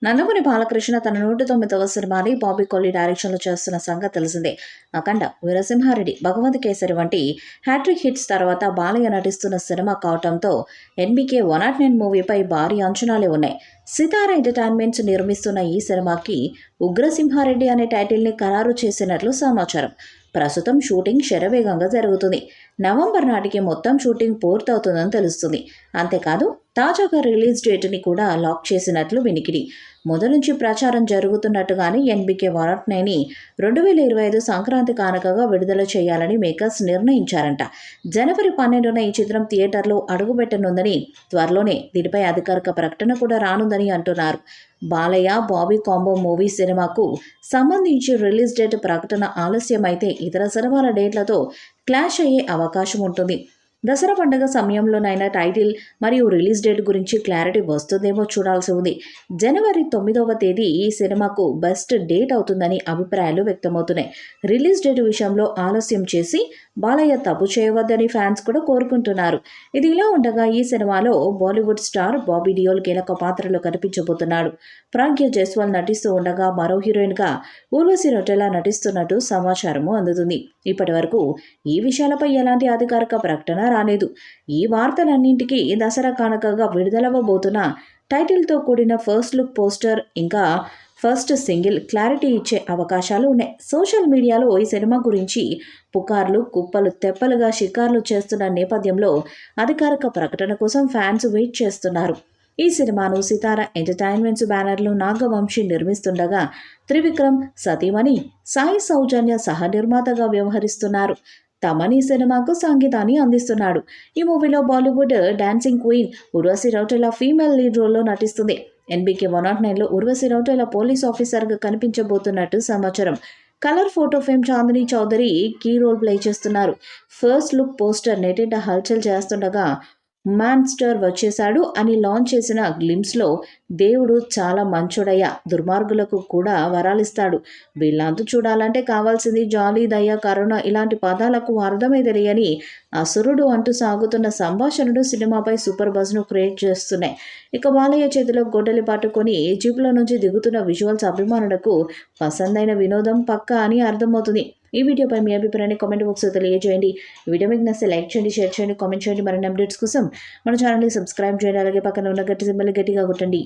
నందమూరి బాలకృష్ణ తన 109వ సినిమాని బాబీ కొల్లి డైరెక్షన్లో చేస్తున్న సంగతి తెలిసిందే. అఖండ, వీరసింహారెడ్డి, భగవంత్ కేసరి వంటి హ్యాట్రిక్ హిట్స్ తర్వాత బాలయ్య నటిస్తున్న సినిమా కావటంతో ఎన్బీకే 109 మూవీపై భారీ అంచనాలే ఉన్నాయి. సితార ఎంటర్టైన్మెంట్స్ నిర్మిస్తున్న ఈ సినిమాకి ఉగ్రసింహారెడ్డి అనే టైటిల్ని ఖరారు చేసినట్లు సమాచారం. ప్రస్తుతం షూటింగ్ శరవేగంగా జరుగుతుంది. నవంబర్ నాటికి మొత్తం షూటింగ్ పూర్తవుతుందని తెలుస్తుంది. అంతేకాదు తాజాగా రిలీజ్ డేట్ని కూడా లాక్ చేసినట్లు వినికిడి. మొదటి నుంచి ప్రచారం జరుగుతున్నట్టుగానే ఎన్బీకే 109ని 2025 సంక్రాంతి కానుకగా విడుదల చేయాలని మేకర్స్ నిర్ణయించారంట. జనవరి 12న ఈ చిత్రం థియేటర్లో అడుగుపెట్టనుందని, త్వరలోనే దీనిపై అధికారిక ప్రకటన కూడా రానుందని అంటున్నారు. బాలయ్య బాబీ కాంబో మూవీ సినిమాకు సంబంధించి రిలీజ్ డేట్ ప్రకటన ఆలస్యమైతే ఇతర సినిమాల డేట్లతో క్లాష్ అయ్యే అవకాశం ఉంటుంది. దసరా పండుగ సమయంలోనైనా టైటిల్ మరియు రిలీజ్ డేట్ గురించి క్లారిటీ వస్తుందేమో చూడాల్సి ఉంది. జనవరి 9వ తేదీ ఈ సినిమాకు బెస్ట్ డేట్ అవుతుందని అభిప్రాయాలు వ్యక్తమవుతున్నాయి. రిలీజ్ డేట్ విషయంలో ఆలస్యం చేసి బాలయ్య తప్పు చేయవద్దని ఫ్యాన్స్ కూడా కోరుకుంటున్నారు. ఇది ఇలా ఉండగా ఈ సినిమాలో బాలీవుడ్ స్టార్ బాబీ డియోల్ కీలక పాత్రలో కనిపించబోతున్నాడు. ప్రాగ్య జైస్వాల్ నటిస్తూ ఉండగా మరో హీరోయిన్గా ఊర్వశి రౌటేలా నటిస్తున్నట్టు సమాచారము అందుతుంది. ఇప్పటి వరకు ఈ విషయాలపై ఎలాంటి అధికారిక ప్రకటన రాలేదు. ఈ వార్తలన్నింటికీ దసరా కానుకగా విడుదలవ్వబోతున్న టైటిల్తో కూడిన ఫస్ట్ లుక్ పోస్టర్ ఇంకా ఫస్ట్ సింగిల్ క్లారిటీ ఇచ్చే అవకాశాలు ఉన్నాయి. సోషల్ మీడియాలో ఈ సినిమా గురించి పుకార్లు కుప్పలు తెప్పలుగా షికార్లు చేస్తున్న నేపథ్యంలో అధికారిక ప్రకటన కోసం ఫ్యాన్స్ వెయిట్ చేస్తున్నారు. ఈ సినిమాను సితార ఎంటర్టైన్మెంట్స్ బ్యానర్లో నాగవంశీ నిర్మిస్తుండగా త్రివిక్రమ్ సతీమణి సాయి సౌజన్య సహ నిర్మాతగా వ్యవహరిస్తున్నారు. తమన్ ఈ సినిమాకు సంగీతాన్ని అందిస్తున్నాడు. ఈ మూవీలో Bollywood dancing queen Urvashi Rautela female lead రోల్లో నటిస్తుంది. ఎన్బీకే 109లో ఊర్వశి రౌటేలా పోలీస్ ఆఫీసర్గా కనిపించబోతున్నట్టు సమాచారం. Colour photo fame Chandini Chowdary key role play చేస్తున్నారు. ఫస్ట్ లుక్ పోస్టర్ నెట్టింట హల్చల్ చేస్తుండగా మాన్స్టర్ వచ్చేశాడు అని లాంచ్ చేసిన గ్లిమ్స్లో దేవుడు చాలా మంచోడయ్యా, దుర్మార్గులకు కూడా వరాలిస్తాడు, వీళ్ళంతా చూడాలంటే కావాల్సింది జాలీ, దయ, కరుణ ఇలాంటి పదాలకు అర్థమే తెలియని అసురుడు అంటూ సాగుతున్న సంభాషణలు సినిమాపై సూపర్ బజ్ను క్రియేట్ చేస్తున్నాయి. ఇక బాలయ్య చేతిలో గొడ్డలి పట్టుకొని జీప్లో నుంచి దిగుతున్న విజువల్స్ అభిమానులకు పసందైన వినోదం పక్కా అని అర్థమవుతుంది. ఈ వీడియోపై మీ అభిప్రాయాన్ని కామెంట్ బాక్స్లో తెలియజేయండి. ఈ వీడియో మీకు నచ్చితే లైక్ చేయండి, షేర్ చేయండి, కామెంట్ చేయండి. మరిన్ని అప్డేట్స్ కోసం మన ఛానల్ని సబ్స్క్రైబ్ చేయండి. అలాగే పక్కన ఉన్న గట్టి సింబల్ని గట్టిగా కొట్టండి.